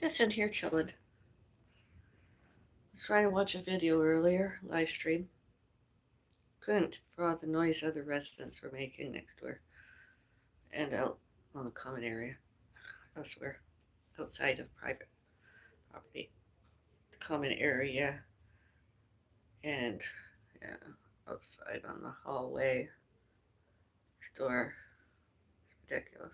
Just in here chilling. Was trying to watch a video earlier, live stream. Couldn't for all the noise other residents were making next door and out on the common area elsewhere, outside of private property. The common area and yeah, outside on the hallway next door. It's ridiculous.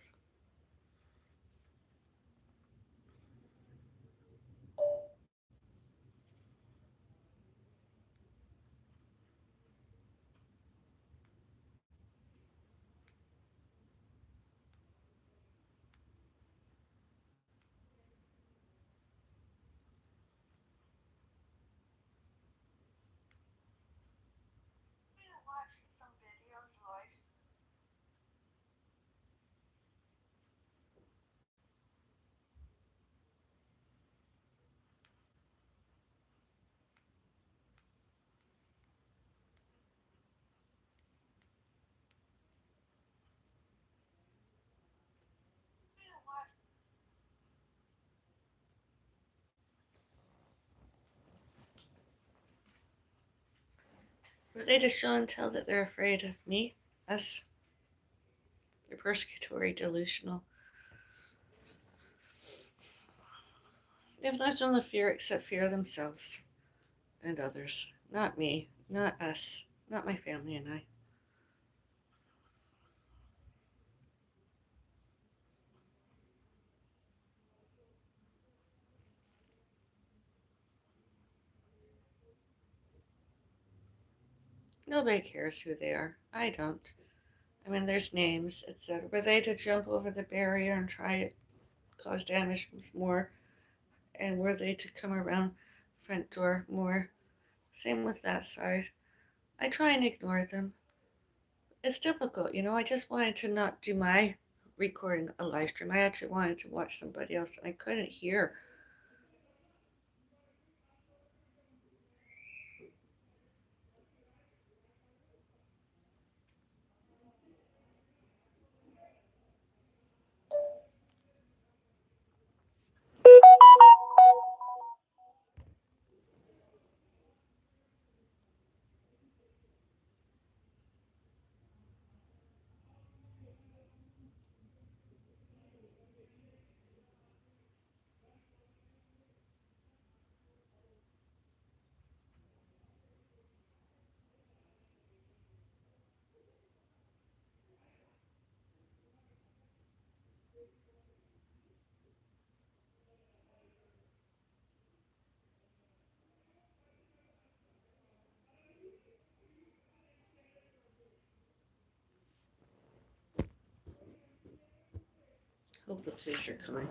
Were they to show and tell that they're afraid of me, us? They're persecutory, delusional. They have nothing to fear except fear themselves and others. Not me, not us, not my family and I. Nobody cares who they are. I don't. I mean, there's names, etc. Were they to jump over the barrier and try to cause damage more? And were they to come around front door more? Same with that side. I try and ignore them. It's difficult, you know. I just wanted to not do my recording a live stream. I actually wanted to watch somebody else, and I couldn't hear. Hope the police are coming.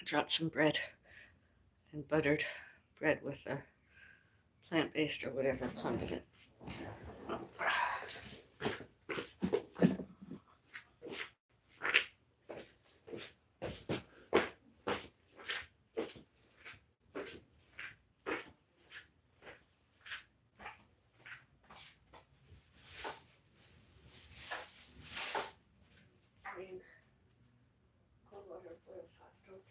I dropped some bread and buttered bread with a plant-based or whatever condiment. for this hot stove.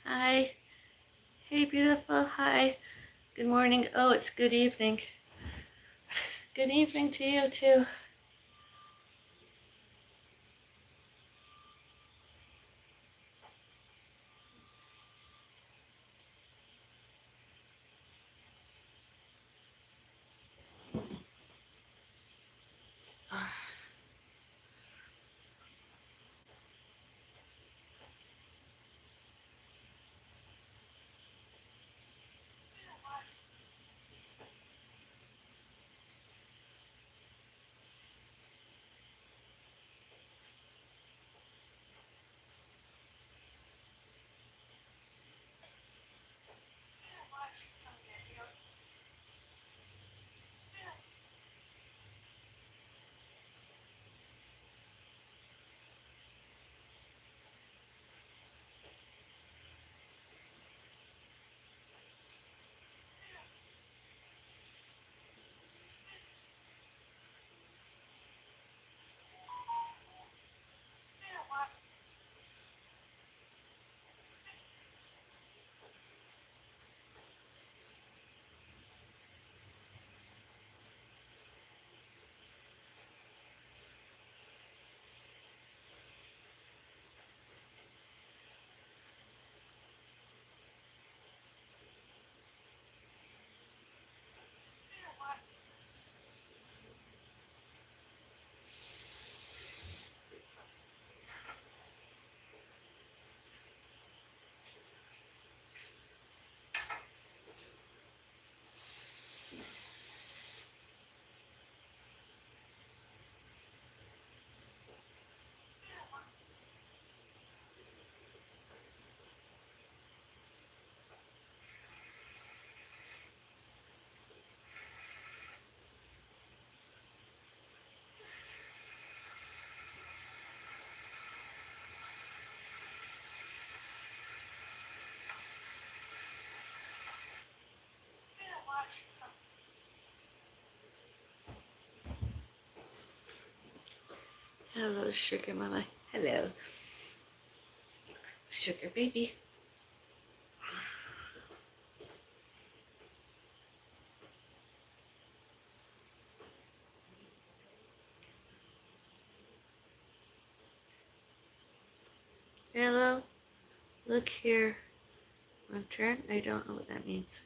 Hi. Hey, beautiful. Hi. Good morning. Oh, it's good evening. Good evening to you, too. Hello, sugar mama. Hello, sugar baby. Hello, look here. My turn? I don't know what that means.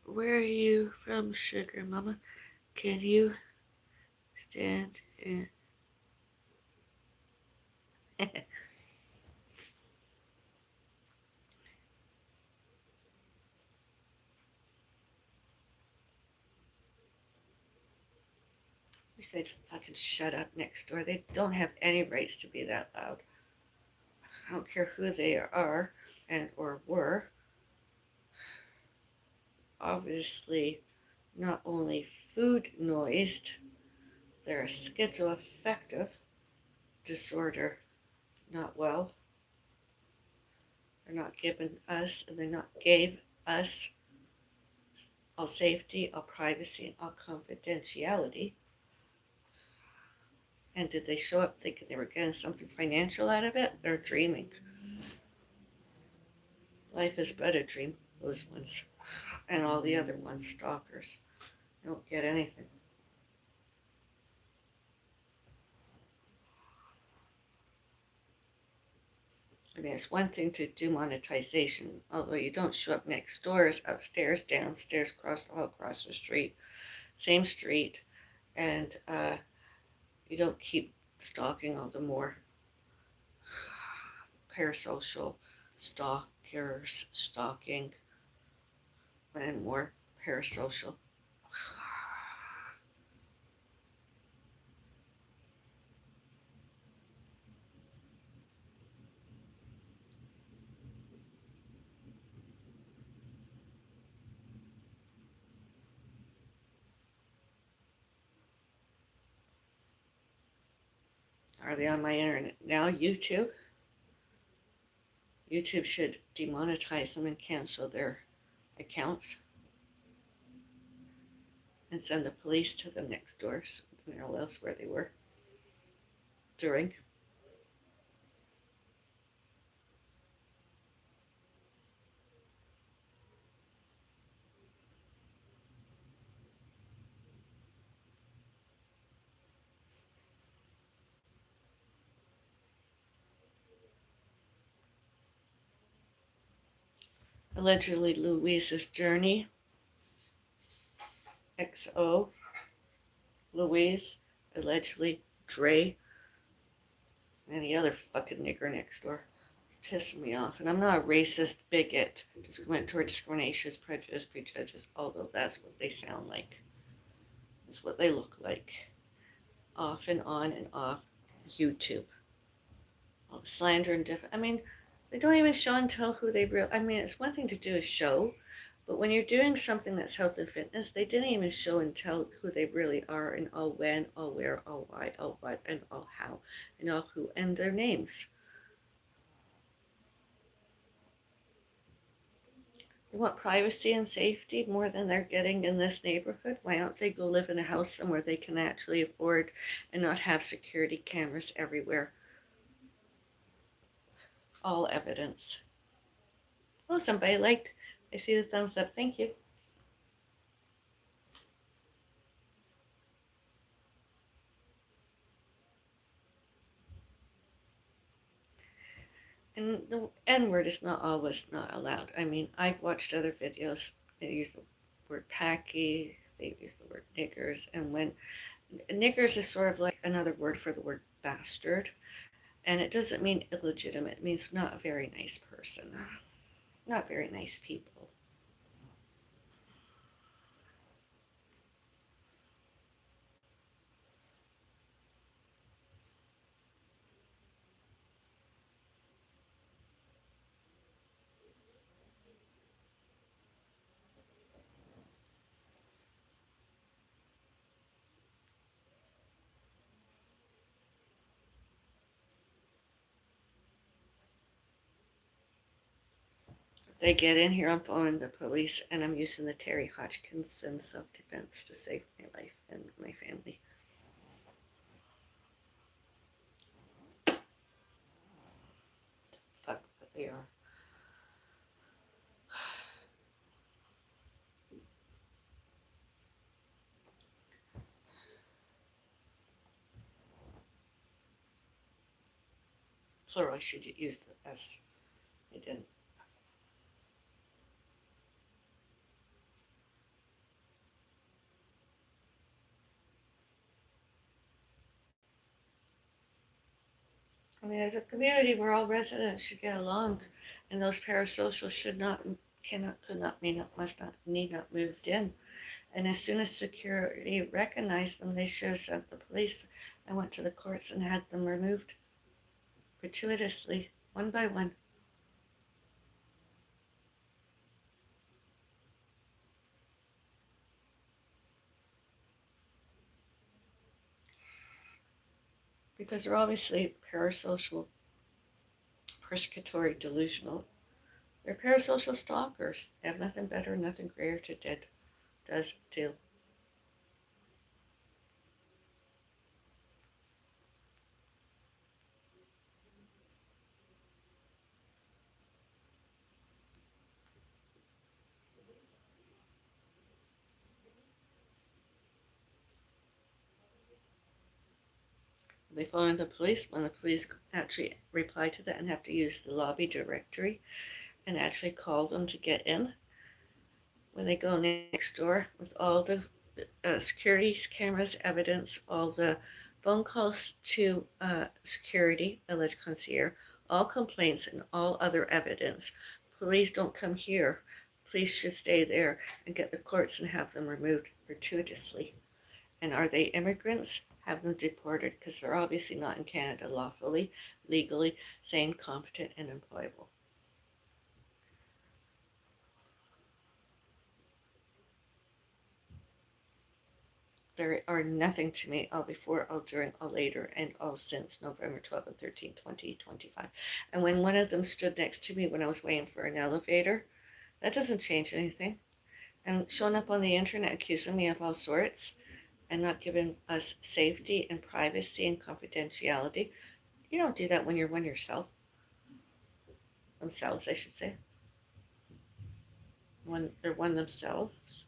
Where are you from, sugar mama? Can you stand in? We said fucking shut up next door. They don't have any rights to be that loud. I don't care who they are and or were. Obviously, not only food noised, they're schizoaffective disorder, not well. They're not giving us, and they're not gave us all safety, all privacy, and all confidentiality. And did they show up thinking they were getting something financial out of it? They're dreaming. Life is but a dream, those ones. And all the other ones, stalkers, don't get anything. I mean, it's one thing to do monetization, although you don't show up next doors, upstairs, downstairs, across the hall, across the street, same street, and you don't keep stalking all the more parasocial stalkers stalking and more parasocial. Are they on my internet now? YouTube? YouTube should demonetize them and cancel their accounts and send the police to them next doors, or else where they were during. Allegedly Louise's journey. XO. Louise. Allegedly Dre. And the other fucking nigger next door. Pissing me off. And I'm not a racist bigot. Discriminatory discriminations, prejudice, prejudges, although that's what they sound like. That's what they look like. Off and on and off YouTube. All the slander and different. I mean, they don't even show and tell who they real. I mean, it's one thing to do a show, but when you're doing something that's health and fitness, they didn't even show and tell who they really are and all when, all where, all why, all what, and all how, and all who, and their names. You want privacy and safety more than they're getting in this neighborhood? Why don't they go live in a house somewhere they can actually afford and not have security cameras everywhere? All evidence. Oh, somebody liked. I see the thumbs up. Thank you. And the N word is not always not allowed. I mean, I've watched other videos. They use the word packy, they use the word niggers, and when niggers is sort of like another word for the word bastard, and it doesn't mean illegitimate, it means not a very nice person, not very nice people. If they get in here, I'm phoning the police, and I'm using the Terry Hodgkinson self-defense to save my life and my family. Fuck, but they are. Plural, I should use the S. I didn't. I mean, as a community, we're all residents should get along, and those parasocials should not, cannot, could not, may not, must not, need not moved in. And as soon as security recognized them, they should have sent the police. I went to the courts and had them removed gratuitously, one by one. Because they're obviously parasocial, persecutory, delusional. They're parasocial stalkers. They have nothing better, nothing greater to do. They phone the police when the police actually reply to that and have to use the lobby directory and actually call them to get in. When they go next door with all the security cameras evidence, all the phone calls to security, alleged concierge, all complaints and all other evidence. Police don't come here. Police should stay there and get the courts and have them removed gratuitously. And are they immigrants? Have them deported because they're obviously not in Canada lawfully, legally, sane, competent, and employable. There are nothing to me all before, all during, all later, and all since November 12th and 13th, 2025. And when one of them stood next to me when I was waiting for an elevator, that doesn't change anything. And showing up on the internet accusing me of all sorts and not giving us safety and privacy and confidentiality. You don't do that when you're one yourself. Themselves, I should say. When they're one themselves.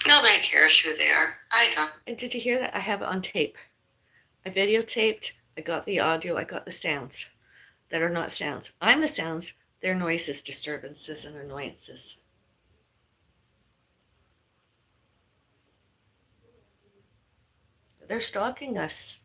Nobody cares who they are. I don't. And did you hear that? I have it on tape. I videotaped. I got the audio. I got the sounds that are not sounds. I'm the sounds. They're noises, disturbances, and annoyances. They're stalking us.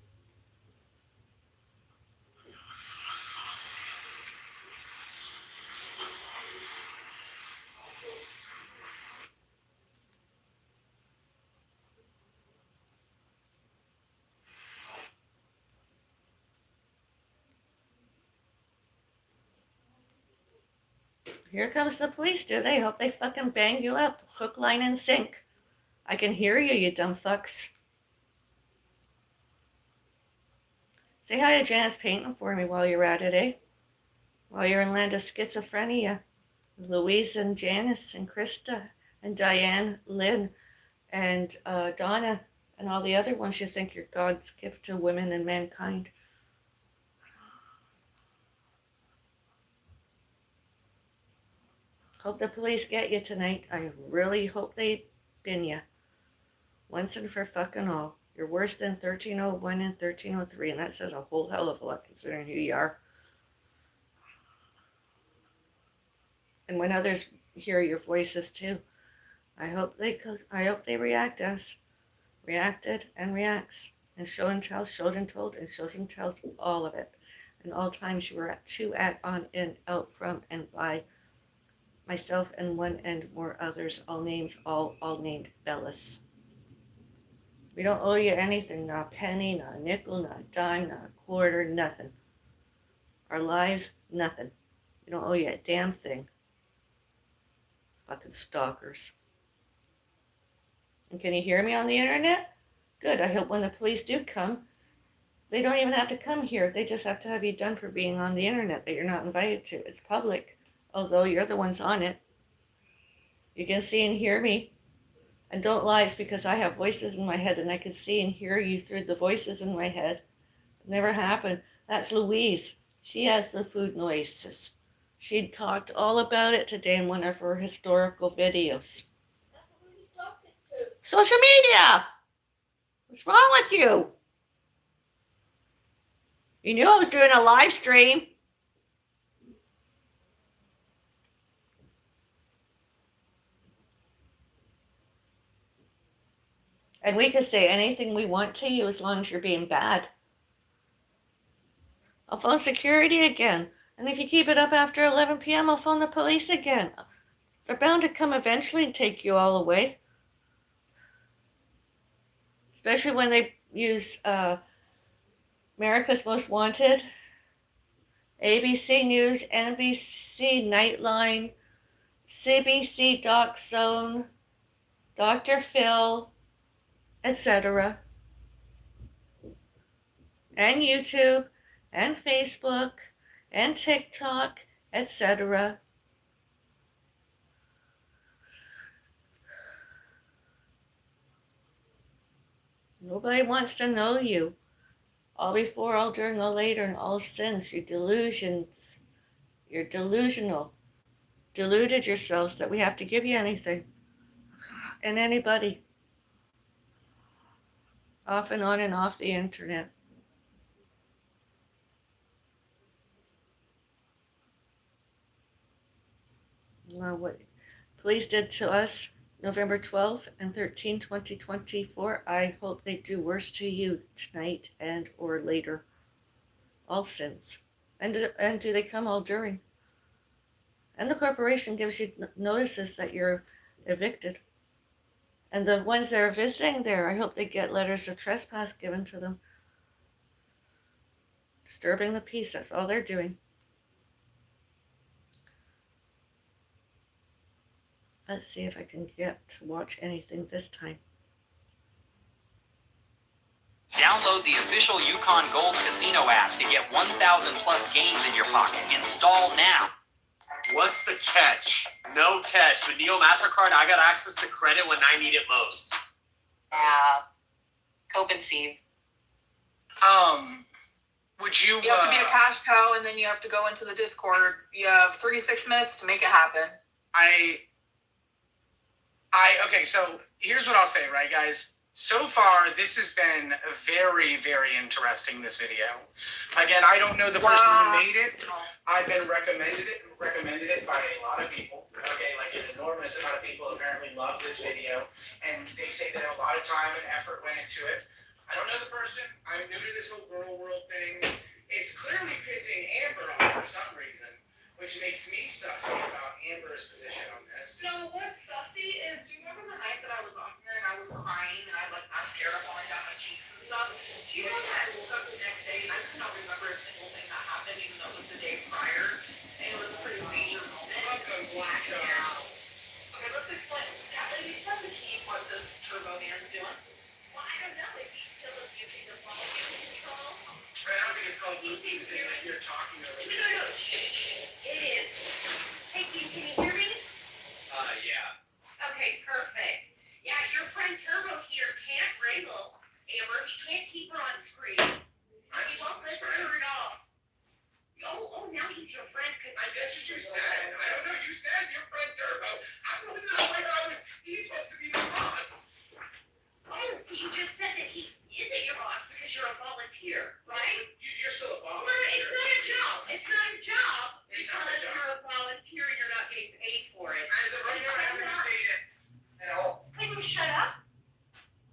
Here comes the police, do they? Hope they fucking bang you up. Hook, line, and sink. I can hear you, you dumb fucks. Say hi to Janice Payton for me while you're at it, eh? While you're in land of schizophrenia. Louise and Janice and Krista and Diane, Lynn and Donna and all the other ones you think you're God's gift to women and mankind. Hope the police get you tonight. I really hope they bin you. Once and for fucking all. You're worse than 1301 and 1303, and that says a whole hell of a lot considering who you are. And when others hear your voices too, I hope they reacted and reacts, and show and tell, showed and told, and shows and tells all of it. And all times you were at, to, at, on, in, out, from, and by myself and one and more others, all names, all named Bellis. We don't owe you anything, not a penny, not a nickel, not a dime, not a quarter, nothing. Our lives, nothing. We don't owe you a damn thing. Fucking stalkers. And can you hear me on the internet? Good. I hope when the police do come, they don't even have to come here. They just have to have you done for being on the internet that you're not invited to. It's public, although you're the ones on it. You can see and hear me. And don't lie, it's because I have voices in my head and I can see and hear you through the voices in my head. It never happened. That's Louise. She has the food noises. She talked all about it today in one of her historical videos. Social media! What's wrong with you? You knew I was doing a live stream. And we can say anything we want to you as long as you're being bad. I'll phone security again. And if you keep it up after 11 p.m., I'll phone the police again. They're bound to come eventually and take you all away. Especially when they use America's Most Wanted, ABC News, NBC Nightline, CBC Doc Zone, Dr. Phil, etc. And YouTube, and Facebook, and TikTok, etc. Nobody wants to know you. All before, all during, all later, and all since. Your delusions. You're delusional. Deluded yourselves that we have to give you anything. And anybody. Off and on and off the internet. Well, what police did to us November 12th and 13, 2024, I hope they do worse to you tonight and or later. All since. And do they come all during? And the corporation gives you notices that you're evicted. And the ones that are visiting there, I hope they get letters of trespass given to them. Disturbing the peace, that's all they're doing. Let's see if I can get to watch anything this time. Download the official Yukon Gold Casino app to get 1,000 plus games in your pocket. Install now. What's the catch? No catch. With Neo MasterCard, I got access to credit when I need it most. Cope and Steve. Would you... You have to be a cash cow, and then you have to go into the Discord. You have 36 minutes to make it happen. Okay, so here's what I'll say, right, guys? So far, this has been very, very interesting, this video. Again, I don't know the person who made it. I've been recommended it by a lot of people. Okay, like an enormous amount of people apparently love this video. And they say that a lot of time and effort went into it. I don't know the person. I'm new to this whole girl world thing. It's clearly pissing Amber off for some reason. which makes me sussy about Amber's position on this. So what's sussy is, do you remember the night that I was on here and I was crying and I had like mascara falling down my cheeks and stuff? Do you know that I woke up the next day and I could not remember a single thing that happened, even though it was the day prior, and it was a pretty major moment. Welcome, Black Yeah. Okay, let's explain. Yeah, lady, explain the team what this turbo man's doing. Well, I don't know if he's still abusing the volume control. I don't think it's called looping, saying that you're talking over me. No, shh. It is. Hey, can you hear me? Yeah. Okay, perfect. Yeah, your friend Turbo here can't wrangle Amber. He can't keep her on screen. He won't let her turn it off. Oh, now he's your friend because That's what you said. I don't know. You said your friend Turbo. I wasn't aware he's supposed to be the boss. Oh, you just said that he isn't your boss because you're a volunteer, right? You're still a boss. Well, it's not a job. It's not a job It's not a because job. you're a volunteer and you're not getting paid for it. As of right now, I haven't been paid it at all. Can you shut up?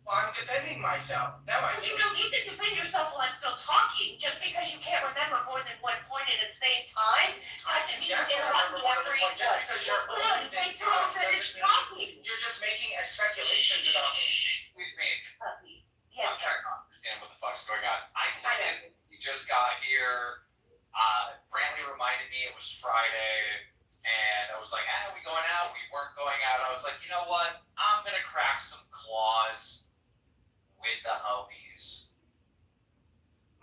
Well, I'm defending myself. Now I You do. don't need to defend yourself while I'm still talking. Just because you can't remember more than one point at the same time I doesn't can mean you definitely interrupt remember me one of after the each points just one. because you're Hold on, wait till I finish talking. You're just making speculations about me. Wait. Puppy. I'm Yes, trying sir. to understand what the fuck's going on. I I know. you just got here. Brantley reminded me it was Friday, and I was like, we going out? We weren't going out. I was like, you know what? I'm gonna crack some claws with the homies.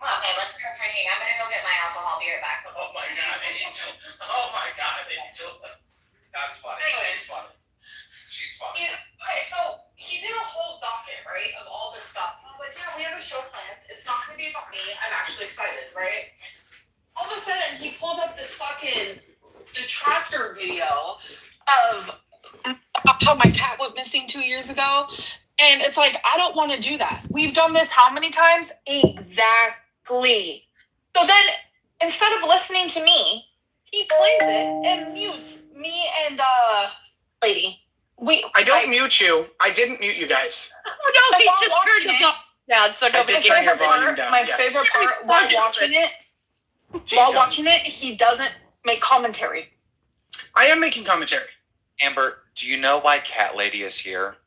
Okay, let's start drinking. I'm gonna go get my alcohol. Be right back. Oh my god, Angel. Oh my god, Angel. That's funny. Anyways. She's funny. She's funny. Okay, so he did a whole docket, right, of all this stuff. And I was like, yeah, we have a show planned. It's not going to be about me. I'm actually excited, right? All of a sudden, he pulls up this fucking detractor video of how my cat went missing 2 years ago. And it's like, I don't want to do that. We've done this how many times? Exactly. So then, instead of listening to me, he plays it and mutes me and lady. I don't mute you. I didn't mute you guys. Oh no, he just turned the volume down, so I nobody did can turn hear your volume me. down. My yes. favorite part while watching it, he doesn't make commentary. I am making commentary. Amber, do you know why Cat Lady is here?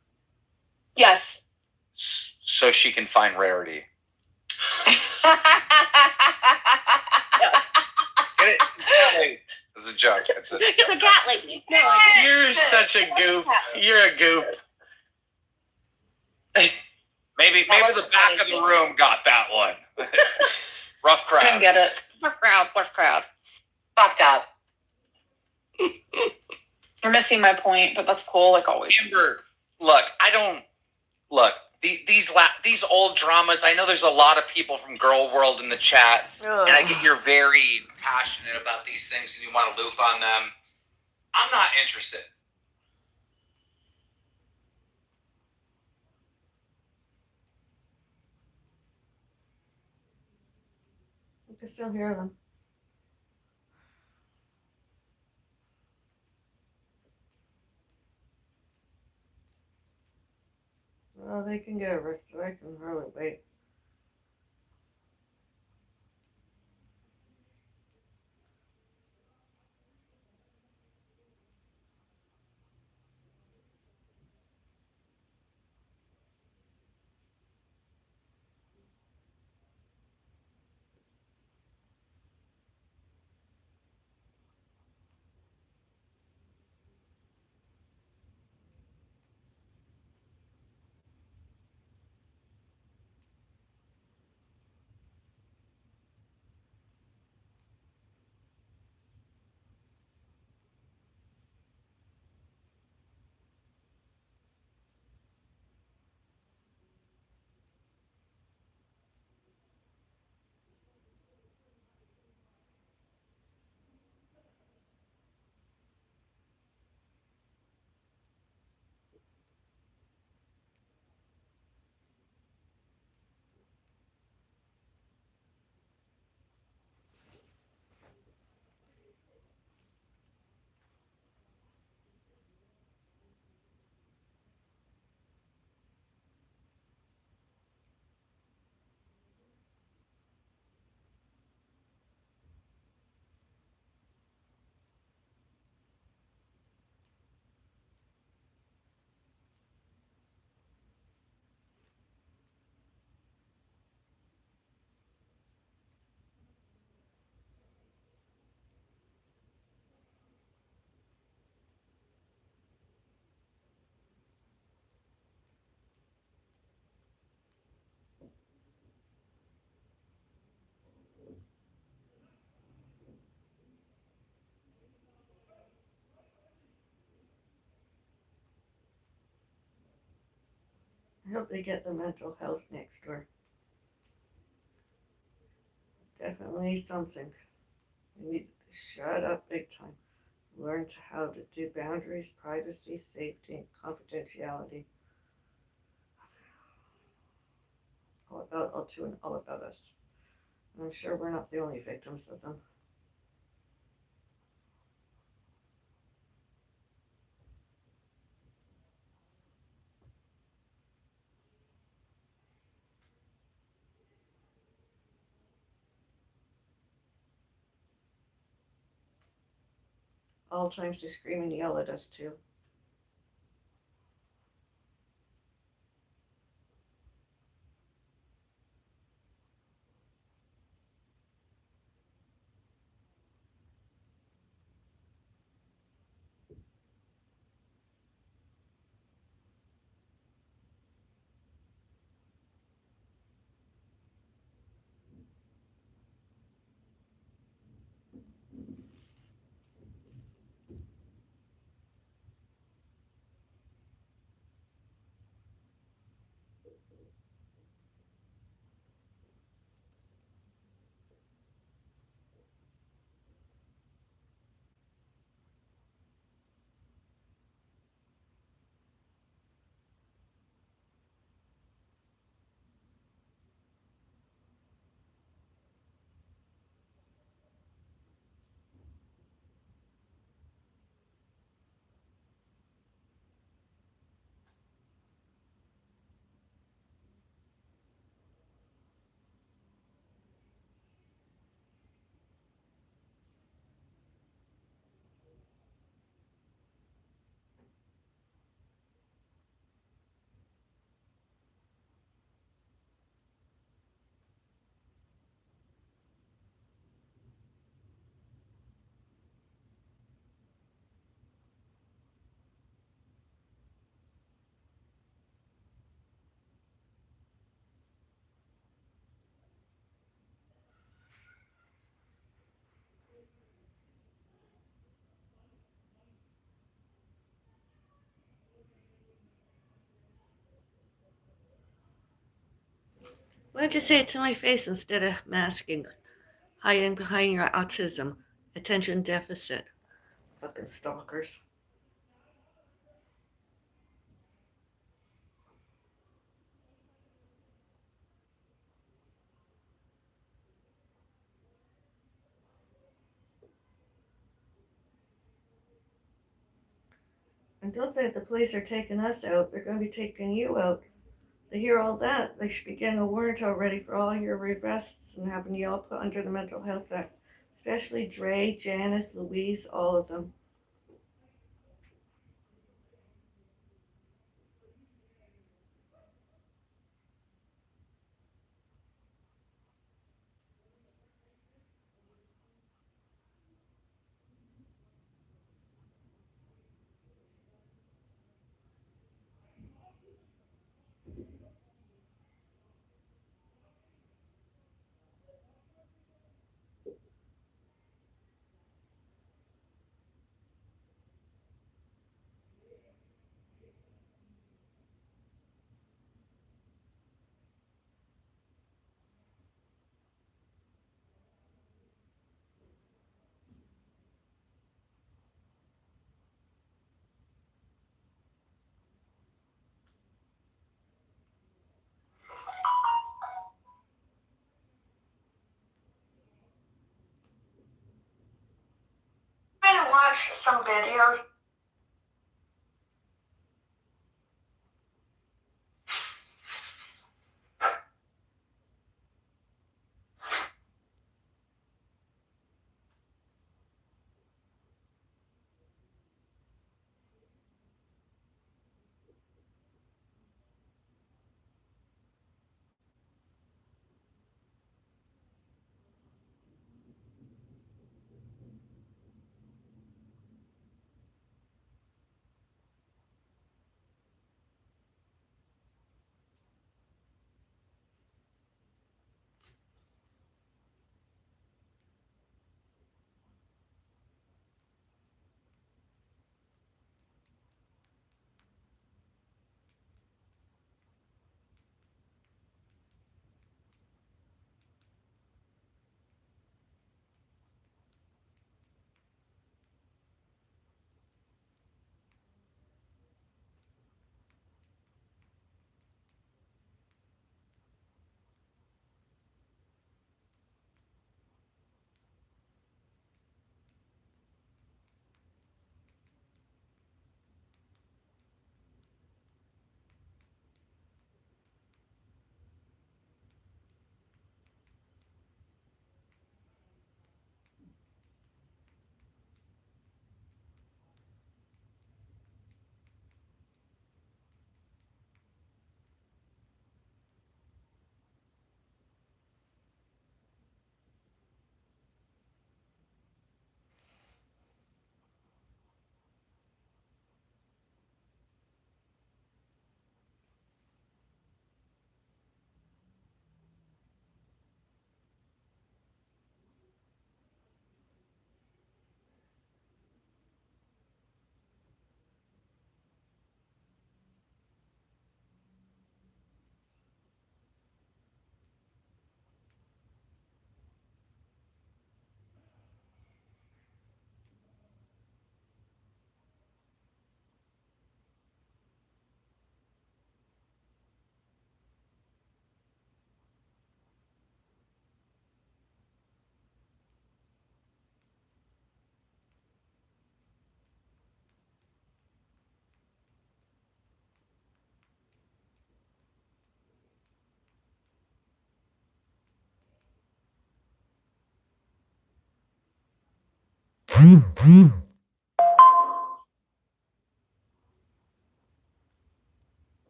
Yes. So she can find Rarity. It's a joke. It's a It's a cat lady. No, I You're such a goof. You're a goof. maybe wasn't the back funny. of the room got that one. Rough Couldn't crowd. get it. rough crowd. Fucked up. You're missing my point, but that's cool, like always. Amber, look. These old dramas. I know there's a lot of people from Girl World in the chat, and I get you're very passionate about these things and you want to loop on them. I'm not interested. You can still hear them. Well, they can get arrested. I can hardly wait. I hope they get the mental health next door. Definitely something. We need to shut up big time. Learn how to do boundaries, privacy, safety, and confidentiality. All about L2 and all about us. And I'm sure we're not the only victims of them. All times they scream and yell at us too. Why don't you say it to my face instead of masking, hiding behind your autism, attention deficit? Fucking stalkers. And don't think the police are taking us out, they're going to be taking you out. They hear all that, they should be getting a warrant already for all your arrests and having you all put under the Mental Health Act. Especially Dre, Janice, Louise, all of them. I'm trying to watch some videos.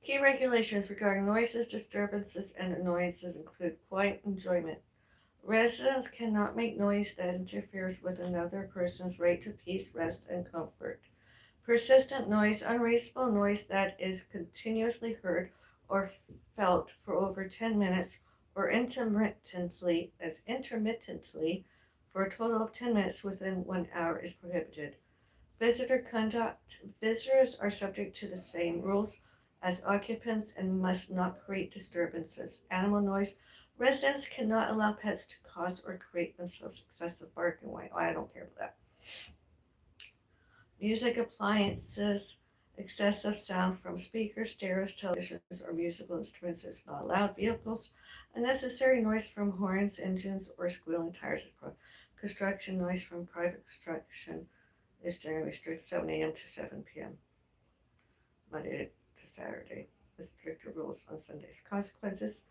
Key regulations regarding noises, disturbances, and annoyances include quiet enjoyment. Residents cannot make noise that interferes with another person's right to peace, rest, and comfort. Persistent noise, unreasonable noise that is continuously heard or felt for over 10 minutes or intermittently for a total of 10 minutes within 1 hour is prohibited. Visitor conduct. Visitors are subject to the same rules as occupants and must not create disturbances. Animal noise. Residents cannot allow pets to cause or create themselves excessive bark and whine. Oh, I don't care about that. Music appliances. Excessive sound from speakers, stereos, televisions, or musical instruments is not allowed. Vehicles. Unnecessary noise from horns, engines, or squealing tires is prohibited. Construction noise from private construction is generally strict 7 a.m. to 7 p.m. Monday to Saturday, with stricter rules on Sundays. Consequences.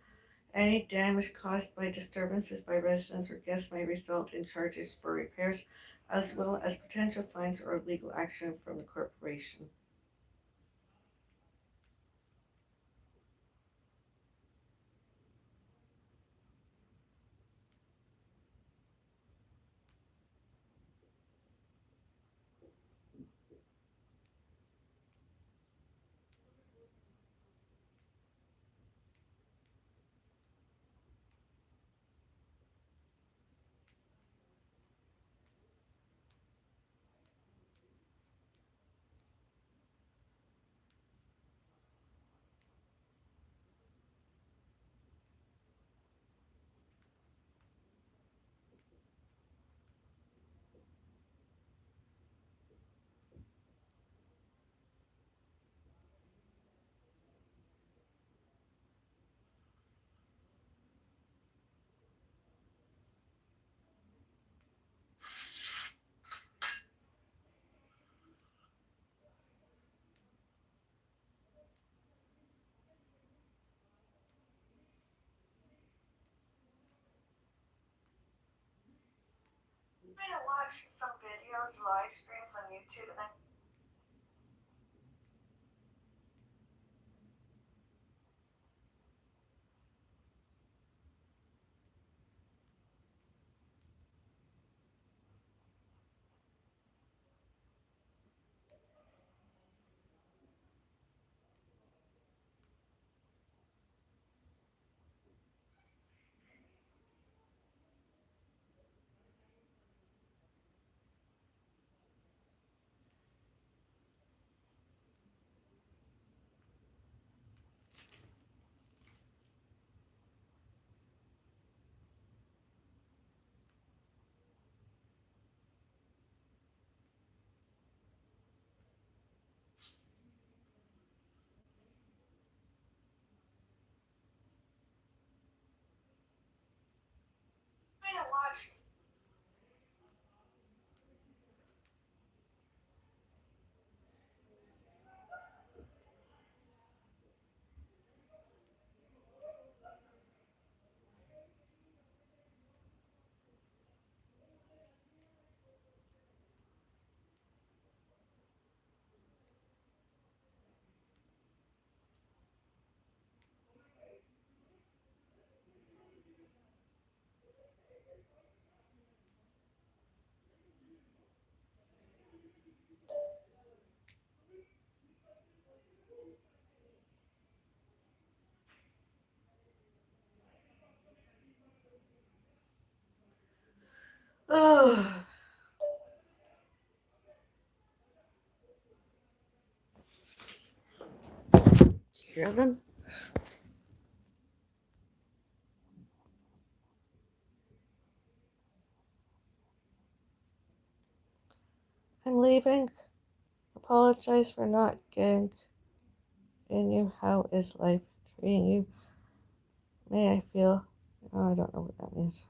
Any damage caused by disturbances by residents or guests may result in charges for repairs, as well as potential fines or legal action from the corporation. I'm going to watch some videos, live streams on YouTube, and I'm going to watch. Oh. Hear them? I'm leaving. Apologize for not getting in you. How is life treating you? May I feel? Oh, I don't know what that means.